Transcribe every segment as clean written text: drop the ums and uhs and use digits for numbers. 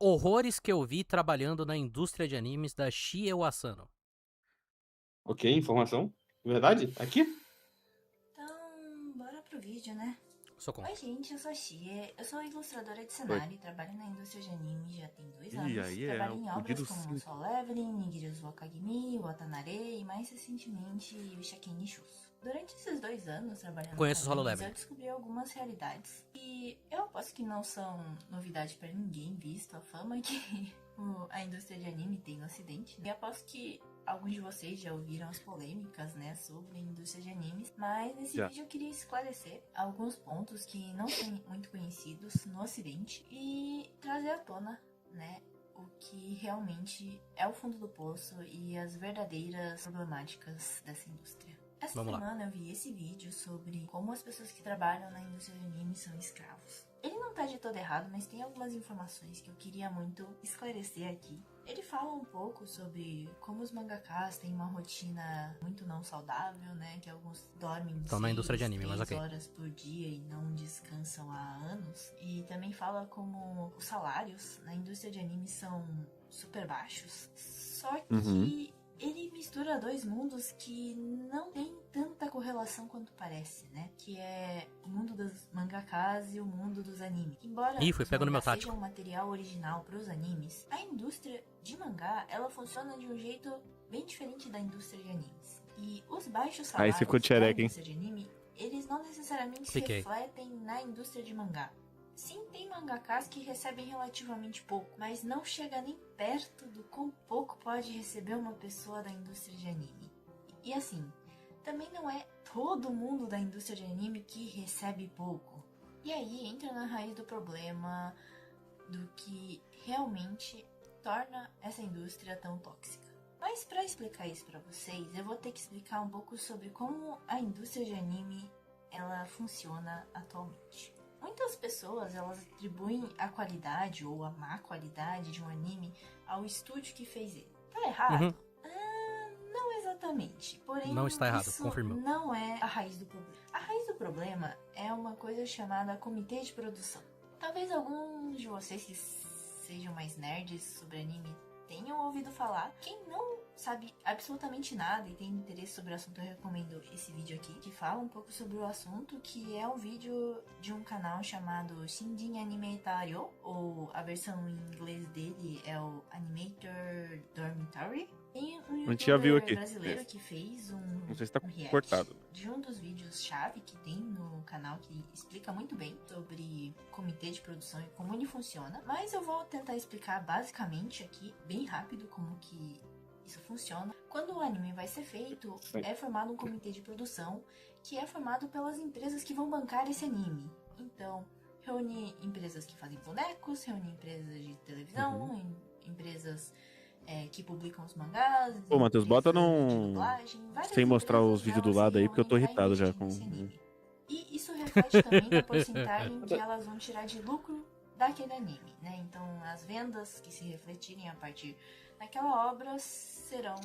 Horrores que eu vi trabalhando na indústria de animes da Shie Asano. Ok, informação. Verdade? Aqui? Então, bora pro vídeo, né? Sou Oi, contra. gente, eu sou a Xie, eu sou ilustradora de Oi. cenário e trabalho na indústria de anime já tem 2 E anos. aí é Trabalho o em obras fudido como 5. Soul Leveling, Nigiri's Wakagimi, Watanare e mais recentemente Yushaken Nishutsu. Durante esses 2 anos trabalhando Conheço com Solo animes, Leveling. eu descobri algumas realidades e eu aposto que não são novidade pra ninguém, visto a fama que a indústria de anime tem no ocidente. E aposto que alguns de vocês já ouviram as polêmicas, né, sobre a indústria de animes, mas nesse Já. vídeo eu queria esclarecer alguns pontos que não são muito conhecidos no ocidente e trazer à tona, né, o que realmente é o fundo do poço e as verdadeiras problemáticas dessa indústria. Essa Vamos lá. semana eu vi esse vídeo sobre como as pessoas que trabalham na indústria de animes são escravos. Ele não tá de todo errado, mas tem algumas informações que eu queria muito esclarecer aqui. Ele fala um pouco sobre como os mangakas têm uma rotina muito não saudável, né? Que alguns dormem Estão na indústria de anime, mas 3 ok. horas por dia e não descansam há anos. E também fala como os salários na indústria de anime são super baixos. Só que ele mistura 2 mundos que não tem tanta correlação quanto parece, né? Que é o mundo dos mangakas e o mundo dos animes. Embora Ih, fui os pego no meu mangás tático. sejam um material original para os animes, a indústria de mangá, ela funciona de um jeito bem diferente da indústria de animes. E os baixos Aí você salários ficou da tchereca, hein? indústria de anime, eles não necessariamente se Fiquei. refletem na indústria de mangá. Sim, tem mangakas que recebem relativamente pouco, mas não chega nem perto do quão pouco pode receber uma pessoa da indústria de anime. E assim, também não é todo mundo da indústria de anime que recebe pouco. E aí entra na raiz do problema do que realmente torna essa indústria tão tóxica. Mas para explicar isso para vocês, eu vou ter que explicar um pouco sobre como a indústria de anime ela funciona atualmente. Muitas pessoas elas atribuem a qualidade ou a má qualidade de um anime ao estúdio que fez ele. Tá errado? Uhum. Não exatamente. Porém, Não está errado, isso confirmou. não é a raiz do problema. A raiz do problema é uma coisa chamada comitê de produção. Talvez alguns de vocês que sejam mais nerds sobre anime tenham ouvido falar. Quem não sabe absolutamente nada e tem interesse sobre o assunto, eu recomendo esse vídeo aqui, que fala um pouco sobre o assunto, que é um vídeo de um canal chamado Shinjin Animator, ou a versão em inglês dele é o Animator Dormitory. Tem um A gente já viu youtuber aqui. brasileiro que fez Não sei se tá react cortado. de um dos vídeos-chave que tem no canal que explica muito bem sobre comitê de produção e como ele funciona. Mas eu vou tentar explicar basicamente aqui, bem rápido, como que isso funciona. Quando o anime vai ser feito, é formado um comitê de produção que é formado pelas empresas que vão bancar esse anime. Então, reúne empresas que fazem bonecos, reúne empresas de televisão, empresas que publicam os mangás. Pô, Matheus, bota empresas de num. dublagem, várias Sem mostrar os empresas vídeos do elas se lado aí, porque eu tô reúnem pra irritado já investir com. nesse anime. E isso reflete também na porcentagem que elas vão tirar de lucro daquele anime, né? Então, as vendas que se refletirem a partir daquela obra serão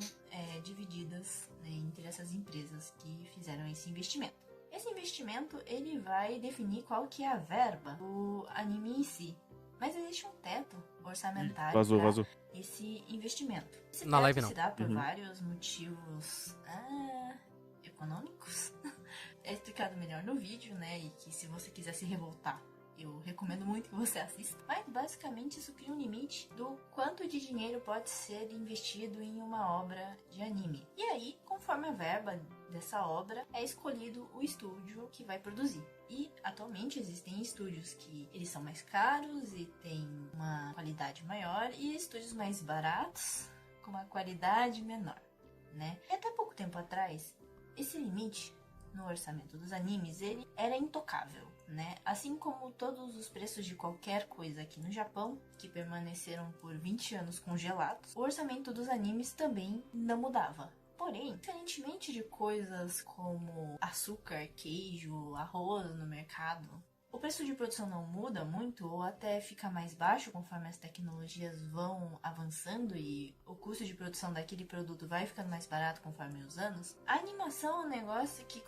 divididas, né, entre essas empresas que fizeram esse investimento. Esse investimento, ele vai definir qual que é a verba do anime em si. Mas existe um teto orçamentário Vazou, para vazou. esse investimento. Esse Na teto live não. se dá por Uhum. vários motivos econômicos. É explicado melhor no vídeo, né? E que se você quiser se revoltar, eu recomendo muito que você assista. Mas basicamente isso cria um limite do quanto de dinheiro pode ser investido em uma obra de anime. E aí, conforme a verba dessa obra, é escolhido o estúdio que vai produzir. E atualmente existem estúdios que eles são mais caros e têm uma qualidade maior, e estúdios mais baratos com uma qualidade menor, né? E até pouco tempo atrás, esse limite no orçamento dos animes, ele era intocável, né? Assim como todos os preços de qualquer coisa aqui no Japão, que permaneceram por 20 anos congelados, o orçamento dos animes também não mudava. Porém, diferentemente de coisas como açúcar, queijo, arroz no mercado, o preço de produção não muda muito ou até fica mais baixo conforme as tecnologias vão avançando e o custo de produção daquele produto vai ficando mais barato conforme os anos. A animação é um negócio que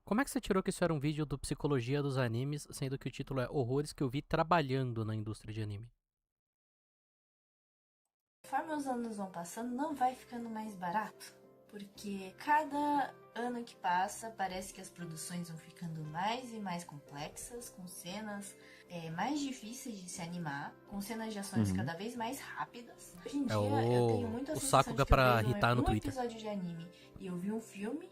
Como é que você tirou que isso era um vídeo do Psicologia dos Animes, sendo que o título é Horrores que eu vi trabalhando na indústria de anime? conforme os anos vão passando, não vai ficando mais barato. Porque cada ano que passa, parece que as produções vão ficando mais e mais complexas, com cenas mais difíceis de se animar, com cenas de ações cada vez mais rápidas. Hoje em dia, eu tenho muita o sensação Sakuga de que eu pra vejo irritar no um Twitter. episódio de anime e eu vi um filme,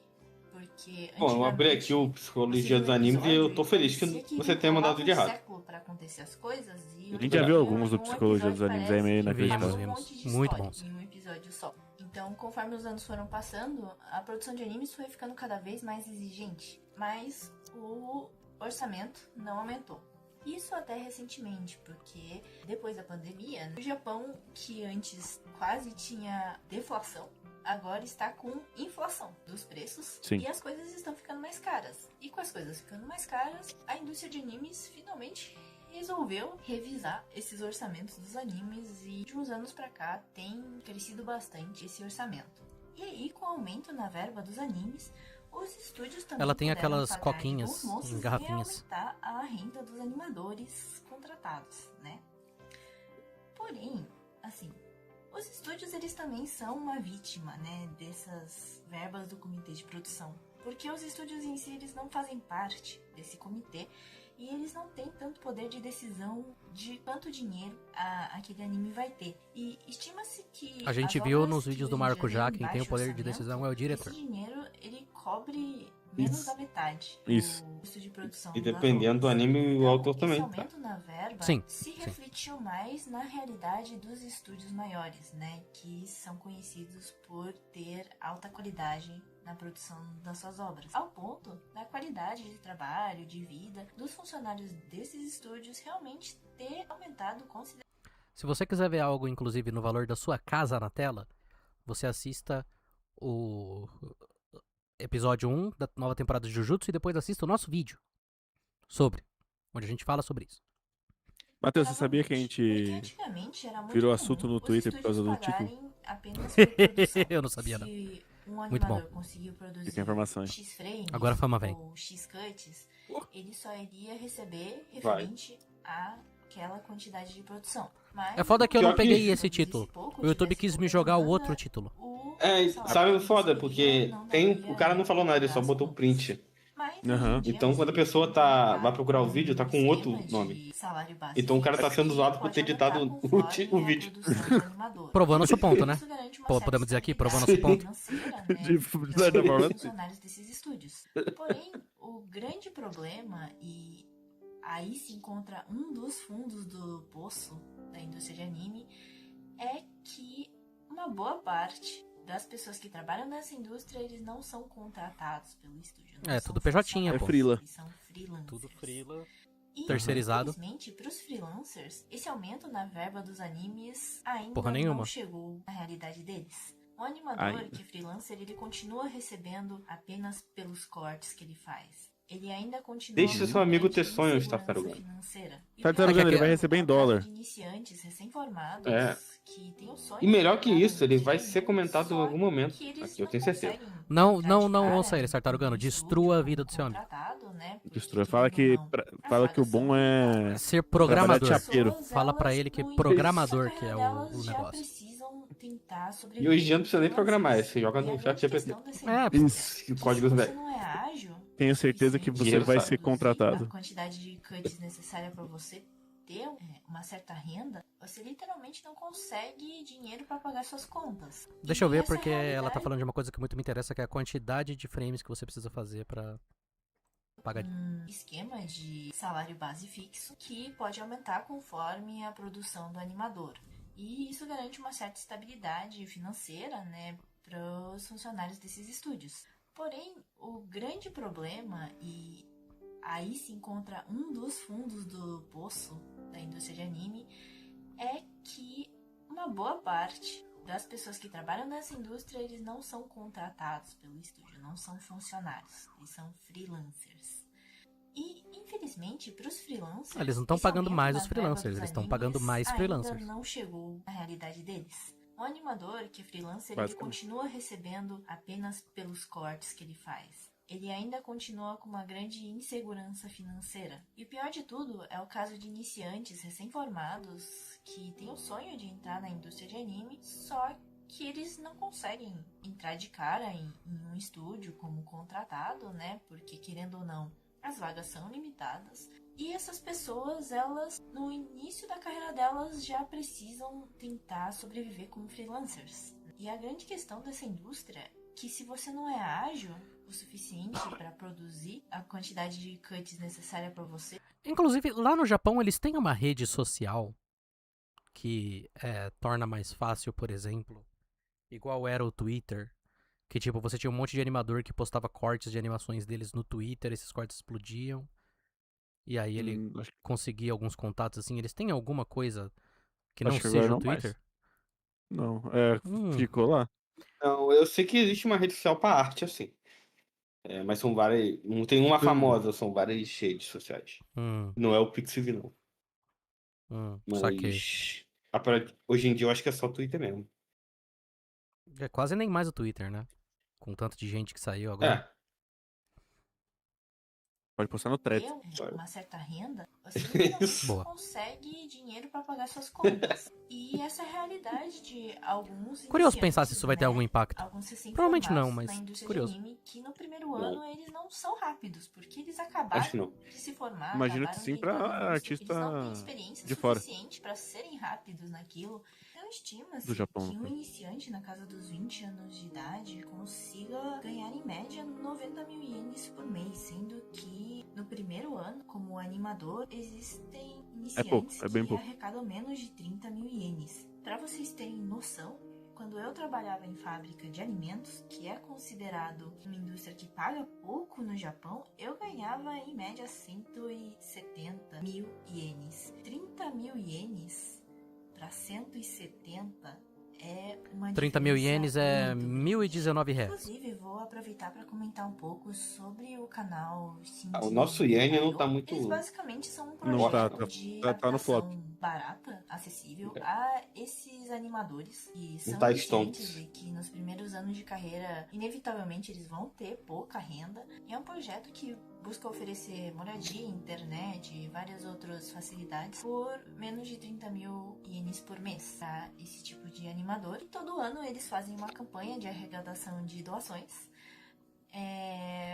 porque Bom, eu abri antigamente, aqui o Psicologia você dos viu um Animes e eu episódio tô e feliz parecia que você tenha levava mandado de errado. século pra acontecer as coisas, e A hoje gente já em viu dia, alguns do um Psicologia dos episódio Animes, é meio parece que inacreditável. um Vimos. monte de Muito história bons. em um episódio só. Então, conforme os anos foram passando, a produção de animes foi ficando cada vez mais exigente, mas o orçamento não aumentou. Isso até recentemente, porque depois da pandemia, o Japão, que antes quase tinha deflação, agora está com inflação dos preços. Sim. E as coisas estão ficando mais caras. E com as coisas ficando mais caras, a indústria de animes finalmente resolveu revisar esses orçamentos dos animes e de uns anos pra cá tem crescido bastante esse orçamento. E aí, com o aumento na verba dos animes, os estúdios também Ela tem puderam aquelas pagar de coquinhas bons moços em garrafinhas. e aumentar a renda dos animadores contratados, né? Porém, assim, os estúdios eles também são uma vítima, né, dessas verbas do comitê de produção, porque os estúdios em si eles não fazem parte desse comitê e eles não têm tanto poder de decisão de quanto dinheiro aquele anime vai ter. E estima-se que A gente as viu obras nos que vídeos do hoje em Marco dia já, têm quem tem o baixo poder de orçamento, decisão é o diretor. esse dinheiro ele cobre menos Isso. da metade Isso. do custo de produção. E das dependendo do obras. anime, o Então, autor esse também, tá? aumento na verba Sim, se sim. refletiu mais na realidade dos estúdios maiores, né? Que são conhecidos por ter alta qualidade na produção das suas obras. Ao ponto da qualidade de trabalho, de vida dos funcionários desses estúdios realmente ter aumentado consideravelmente. Se você quiser ver algo, inclusive, no valor da sua casa na tela, você assista o episódio 1 da nova temporada de Jujutsu e depois assista o nosso vídeo sobre, onde a gente fala sobre isso. Matheus, você sabia que a Porque gente antigamente era muito virou comum assunto no os Twitter por causa estúdios do título? pagarem apenas por produção. Eu não sabia, não. Se um Muito bom. animador conseguiu produzir Fica a informação aí. X frames Agora a fama vem. ou X cuts, ele só iria receber Vai. referente àquela quantidade de produção. Mas, É foda que eu não Pior que- peguei esse se título. pouco, O YouTube tivesse quis me pouca jogar o demanda, outro título. É, salário sabe o que foda? receberia Porque não tem, daria o cara não falou nada, ele só das botou o contas. print. Mas, Aham. hoje em dia, Então, quando a você pessoa tem vai que procurar o um vídeo, tá com esquema outro de nome. salário base Então o cara tá sendo fixo zoado que por pode ter editado aumentar o conforme a vídeo. produção do animador. Provando nosso ponto, né? Isso garante uma Pô, certa podemos dizer aqui, provando estabilidade nosso ponto. financeira, né, De certa para forma, os sim. funcionários desses estúdios. Porém, o grande problema, e aí se encontra um dos fundos do poço da indústria de anime, é que uma boa parte das pessoas que trabalham nessa indústria, eles não são contratados pelo estúdio. Não É, são tudo PJ, funcionários, pô. É freela. Eles são freelancers. Tudo frila. E, Terceirizado. infelizmente, pros freelancers, esse aumento na verba dos animes ainda Porra nenhuma. não chegou na realidade deles. O animador, Ainda. que é freelancer, ele continua recebendo apenas pelos cortes que ele faz. Ele ainda continua Deixe com seu amigo ter grande sonhos, insegurança tartaruga. financeira. E o Tartaruga, pior ele é vai que receber em é o caso dólar. de iniciantes recém-formados É. que têm o sonho E melhor de que trabalhar isso, na ele vai indústria ser de comentado em anime, algum só momento. que eles Aqui eu não tenho certeza. conseguem Não, entrar não, de não cara ouça ele, Tartarugano. no Destrua a estúdio vida do seu amigo. contratado, né? Porque, Destrua. querendo ou não, Fala as que o vagas bom são é limitadas. Ser programador. trabalhar de chapeiro. Fala pra ele que No programador início que da é carreira o delas já negócio. precisam tentar E sobreviver hoje em dia não precisa nem programar, freelancers. você joga E a no chat grande GPT. questão dessa É, indústria Isso. O que código se do você velho. não é ágil, Tenho certeza que suficiente você Dinheiro vai sabe. ser contratado. a quantidade de cuts necessária para você ter uma certa renda, você literalmente não consegue dinheiro para pagar suas contas. Deixa eu E ver, essa porque ela tá realidade, falando de uma coisa que muito me interessa, que é a quantidade de frames que você precisa fazer pra pagar. um esquema de salário base fixo que pode aumentar conforme a produção do animador. E isso garante uma certa estabilidade financeira, né, para os funcionários desses estúdios. Porém, o grande problema, e aí se encontra um dos fundos do poço da indústria de anime, é que uma boa parte das pessoas que trabalham nessa indústria, eles não são contratados pelo estúdio, não são funcionários, eles são freelancers. E, infelizmente, para os freelancers... Eles não estão esse pagando aumento mais na os verba freelancers, dos eles estão animes pagando mais freelancers. ainda não chegou na realidade deles. O animador, que é freelancer, ele Basicamente. continua recebendo apenas pelos cortes que ele faz. ele ainda continua com uma grande insegurança financeira. E o pior de tudo é o caso de iniciantes recém-formados que têm o sonho de entrar na indústria de anime, só que eles não conseguem entrar de cara em um estúdio como contratado, né? Porque, querendo ou não, as vagas são limitadas. E essas pessoas, elas, no início da carreira delas, já precisam tentar sobreviver como freelancers. E a grande questão dessa indústria é que se você não é ágil o suficiente para produzir a quantidade de cuts necessária para você... Inclusive, lá no Japão, eles têm uma rede social que torna mais fácil, por exemplo, igual era o Twitter, que tipo, você tinha um monte de animador que postava cortes de animações deles no Twitter, esses cortes explodiam, e aí ele Acho, conseguia alguns contatos assim. Eles têm alguma coisa que não acho que agora seja o não mais. Twitter? Não, Hum, ficou lá. Não, eu sei que existe uma rede social pra arte, assim. Mas são várias. Não tem uma famosa, são várias redes sociais. hum, Não é o Pixiv, não. saquei. Mas hoje em dia eu acho que é só o Twitter mesmo. É quase nem mais o Twitter, né? Com tanto de gente que saiu agora. É. Pode postar no thread. ter uma certa renda, você literalmente Boa. consegue dinheiro para pagar suas contas. E essa é a realidade de alguns Curioso pensar iniciantes, se isso vai ter algum impacto. Alguns Provavelmente não, recém-formados mas na indústria curioso. de anime, que no primeiro Não. ano eles não são rápidos, porque eles Acho acabaram que não. de se formar, Imagino que acabaram sim de entrar pra na indústria, eles não têm artista experiência de fora. suficiente para serem rápidos naquilo. Então estima-se Do Japão, que no um caso. iniciante na casa dos 20 anos de idade consiga ganhar em média 90 mil ienes por mês, sendo que no primeiro ano, como animador, existem iniciantes é bem que pouco. arrecadam menos de 30 mil ienes. Para vocês terem noção, quando eu trabalhava em fábrica de alimentos, que é considerado uma indústria que paga pouco no Japão, eu ganhava em média 170 mil ienes. 30 mil ienes para 170 é uma 30 mil diferença ienes é muito R$1.019. Inclusive, vou aproveitar para comentar um pouco sobre o canal O nosso iene não tá muito. Eles basicamente são um Não tá, projeto tá- de tá no flop. adaptação barata, acessível É. a esses animadores que são tá iniciantes stonks. e que nos primeiros anos de carreira, inevitavelmente, eles vão ter pouca renda. E é um projeto que busca oferecer moradia, internet e várias outras facilidades por menos de 30 mil ienes por mês para esse tipo de animador. E todo ano eles fazem uma campanha de arrecadação de doações.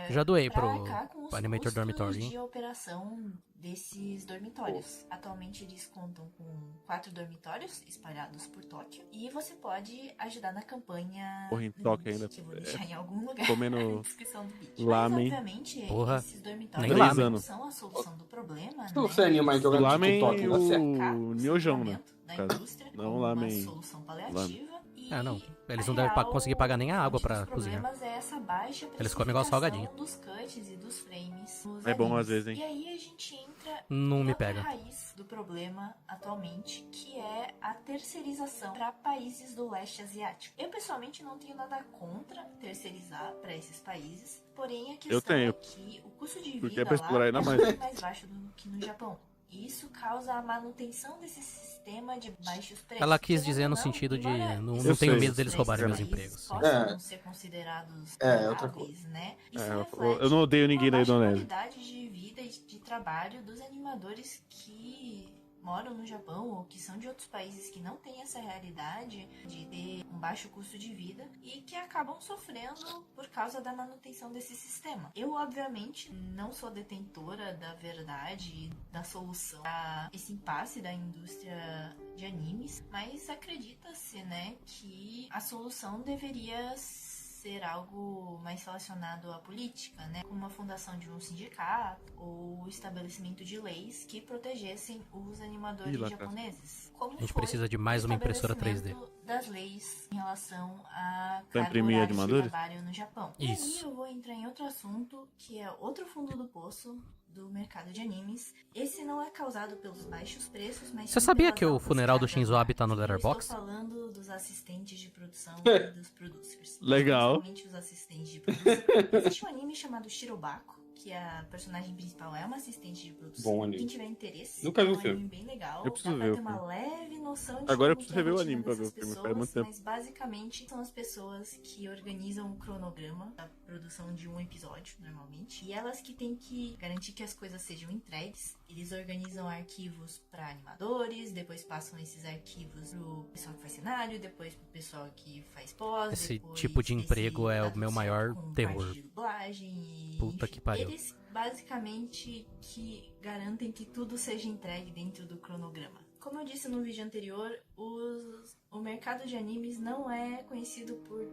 Já doei Pra pro arcar com os Animator custos Dormitory, hein? de operação desses dormitórios. Atualmente eles contam com 4 dormitórios espalhados por Tóquio. E você pode ajudar na campanha Porra, em no Tóquio link, ainda. que eu vou deixar em algum lugar Comendo na descrição do vídeo. lamen. Mas obviamente Porra, esses dormitórios nem não lamen. são a solução do problema, Se né? você anima em jogar O no lamen TikTok, e dá certo. o Niojão, né? Da caso. indústria Não como lamen- uma solução paliativa. E não. Eles a não devem real conseguir pagar nem a água fonte pra dos cozinhar. problemas é essa baixa Eles comem igual salgadinho. precificação dos cuts e dos frames nos É bom animes. às vezes, hein? E aí a gente entra Não em me outra pega. raiz do problema atualmente, que é a terceirização para países do leste asiático. Eu pessoalmente não tenho nada contra terceirizar para esses países, porém a questão tenho. é que o custo de Porque vida é pra lá explorar é ainda mais. muito mais baixo do que no Japão. E isso causa a manutenção desse sistema de baixos preços. Ela quis Querendo dizer ou no não, sentido de embora não esses tenho sei. medo deles preços roubarem meus desses empregos. possam ser considerados outra viáveis, né? Isso ela reflete falou, eu não odeio ninguém uma da baixa Indonésia. qualidade de vida e de trabalho dos animadores que moram no Japão ou que são de outros países que não têm essa realidade de ter um baixo custo de vida e que acabam sofrendo por causa da manutenção desse sistema. Eu, obviamente, não sou detentora da verdade e da solução a esse impasse da indústria de animes, mas acredita-se, né, que a solução deveria ser algo mais relacionado à política, né? Como a fundação de um sindicato ou o estabelecimento de leis que protegessem os animadores Ih, lá japoneses. Como A gente foi precisa de mais o uma impressora 3D. estabelecimento das leis em relação a Pra carga imprimir horária de animadores? trabalho no Japão. E Isso. aí eu vou entrar em outro assunto, que é outro fundo do poço do mercado de animes. Esse não é causado pelos baixos preços, mas Você sim sabia pelas que o altas funeral do cargas Shinzo Abe tá no horárias. Letterboxd? Eu estou falando dos assistentes de produção e dos producers. Legal. Principalmente os assistentes de produção. Existe um anime chamado Shirobako, que a personagem principal é uma assistente de produção. Bom anime. Quem tiver interesse, Nunca vi é o um filme. anime bem legal. Eu preciso Dá ver pra o ter uma filme. leve noção de Agora eu como preciso que é a rever o rotina anime pra ver dessas o filme, faz muito pessoas, tempo. mas basicamente são as pessoas que organizam o cronograma da produção de um episódio, normalmente. E elas que têm que garantir que as coisas sejam entregues. Eles organizam arquivos para animadores, depois passam esses arquivos pro pessoal que faz cenário, depois pro pessoal que faz pós. Esse depois tipo de vê se emprego é tá o tudo meu certo maior com terror. parte de dublagem e, Puta enfim, que pariu. eles basicamente que garantem que tudo seja entregue dentro do cronograma. Como eu disse no vídeo anterior, o mercado de animes não é conhecido por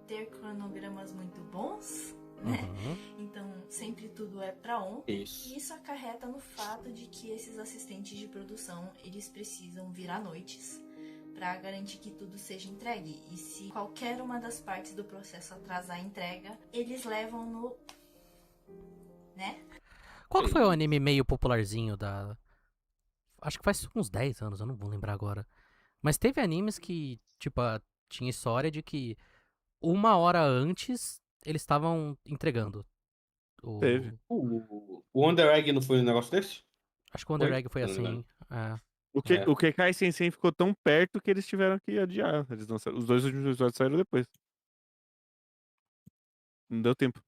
ter cronogramas muito bons, né? Uhum. Então sempre tudo é pra ontem. Isso. E isso acarreta no fato de que esses assistentes de produção, eles precisam virar noites para garantir que tudo seja entregue. E se qualquer uma das partes do processo atrasar a entrega, eles levam no... né? Qual que foi o anime meio popularzinho da... Acho que faz uns 10 anos, eu não vou lembrar agora. Mas teve animes que, tipo, tinha história de que 1 hora antes eles estavam entregando. Teve. O Under Egg não foi um negócio desse? Acho que o Under Foi? Egg foi Se eu não me engano. assim. É. O Kekai Sensei ficou tão perto que eles tiveram que adiar. Eles lançaram, os 2 últimos episódios saíram depois. Não deu tempo.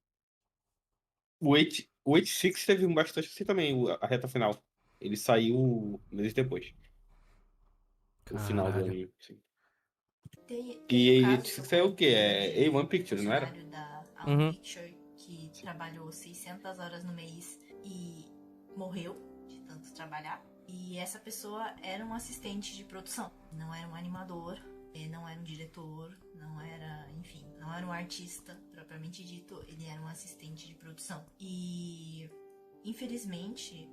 O 86 teve bastante assim também, a reta final. Ele saiu meses depois. O final do Caralho. anime. Sim. Tem E um caso 86 é o quê? É A1 Pictures, não era? funcionário da A1 Uhum. Picture que trabalhou 600 horas no mês e morreu de tanto trabalhar. E essa pessoa era um assistente de produção, não era um animador, não era um diretor, não era, enfim, não era um artista propriamente dito, ele era um assistente de produção. E infelizmente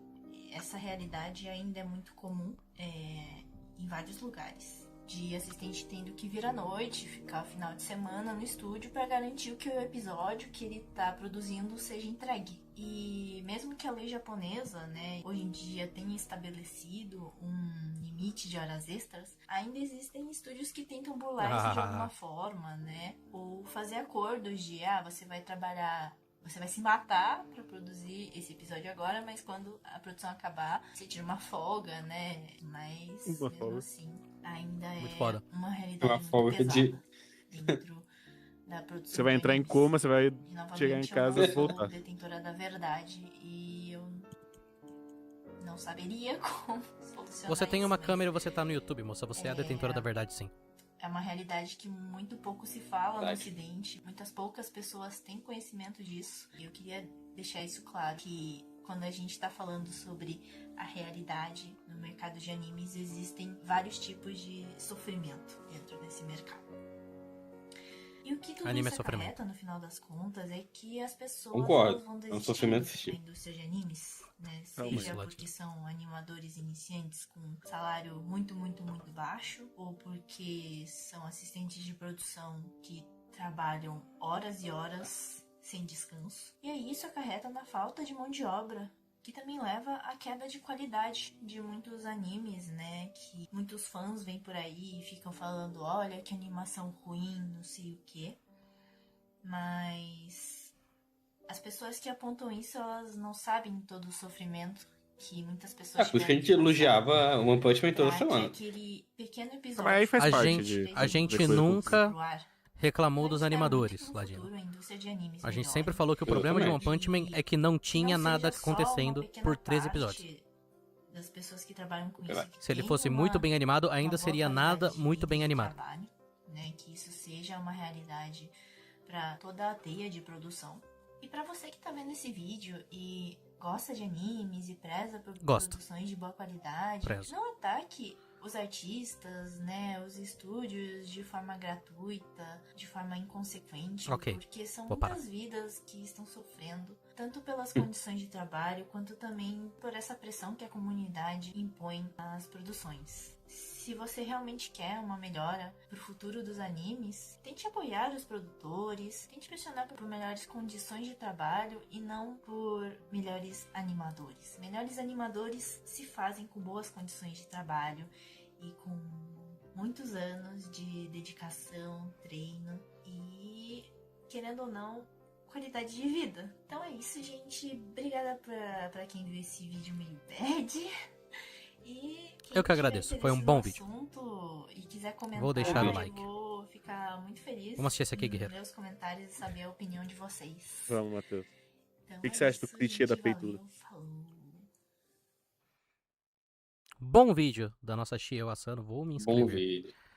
essa realidade ainda é muito comum em vários lugares. De assistente tendo que vir à noite, ficar final de semana no estúdio para garantir que o episódio que ele tá produzindo seja entregue. E mesmo que a lei japonesa, né, hoje em dia tenha estabelecido um limite de horas extras, ainda existem estúdios que tentam burlar isso de alguma forma, né? Ou fazer acordos de, você vai trabalhar... Você vai se matar pra produzir esse episódio agora, mas quando a produção acabar, você tira uma folga, né? Mas, Uma mesmo folga. assim, ainda Muito é foda. uma realidade Uma muito folga pesada de- dentro da produção Você vai de entrar em animes. coma, você vai E, novamente, chegar em eu casa não e sou voltar. detentora da verdade e eu não saberia como solucionar Você tem isso, uma mas câmera e você tá no YouTube, moça. Você é a detentora da verdade, sim. é uma realidade que muito pouco se fala no Verdade. Ocidente. Muitas poucas pessoas têm conhecimento disso. E eu queria deixar isso claro, que quando a gente tá falando sobre a realidade no mercado de animes, existem vários tipos de sofrimento dentro desse mercado. E o que tudo Anime é isso sofrimento. acarreta, no final das contas, é que as pessoas Concordo. elas vão É um desistindo sofrimento da assistir. indústria de animes, né? Realmente. Seja porque são animadores iniciantes com salário muito, muito, muito baixo, ou porque são assistentes de produção que trabalham horas e horas sem descanso. E aí isso acarreta na falta de mão de obra, que também leva à queda de qualidade de muitos animes, né? Que muitos fãs vêm por aí e ficam falando, olha que animação ruim, não sei o quê. Mas as pessoas que apontam isso, elas não sabem todo o sofrimento que muitas pessoas Por isso que a tiveram gente que passar elogiava One Punch Man toda pra que semana. aquele pequeno Mas episódio aí faz A parte gente- de... a gente de coisa nunca- pro ar. Reclamou Eu dos espero muito animadores, que no Ladino. futuro a indústria de animes A gente melhore. sempre falou que o Eu problema de também. One Punch Man é que não tinha não nada seja só uma acontecendo pequena por 13 parte episódios. das pessoas que trabalham com Sei lá. isso. que Se ele tenham fosse uma- muito bem animado, uma ainda boa seria qualidade nada de muito vida bem de animado. trabalho, né? Que isso seja uma realidade para toda a teia de produção. E para você que tá vendo esse vídeo e gosta de animes e preza por Gosto. produções de boa qualidade, Prezo. não ataque os artistas, né, os estúdios de forma gratuita, de forma inconsequente, Ok, porque são vou parar. muitas vidas que estão sofrendo, tanto pelas condições de trabalho, quanto também por essa pressão que a comunidade impõe às produções. Se você realmente quer uma melhora pro futuro dos animes, tente apoiar os produtores, tente pressionar por melhores condições de trabalho e não por melhores animadores. Melhores animadores se fazem com boas condições de trabalho e com muitos anos de dedicação, treino e, querendo ou não, qualidade de vida. Então é isso, gente. Obrigada pra quem viu esse vídeo meio bad. E quem Eu que agradeço, foi um bom vídeo. E quiser comentar, Vou deixar o eu like. vou ficar muito feliz. Vamos assistir esse aqui, em guerreiro. ler os comentários e saber a opinião de vocês. Vamos, Matheus. Então, O que você acha do clichê da peitura? Valeu, falou. Bom vídeo da nossa Chio Asano. Vou me Bom inscrever. vídeo.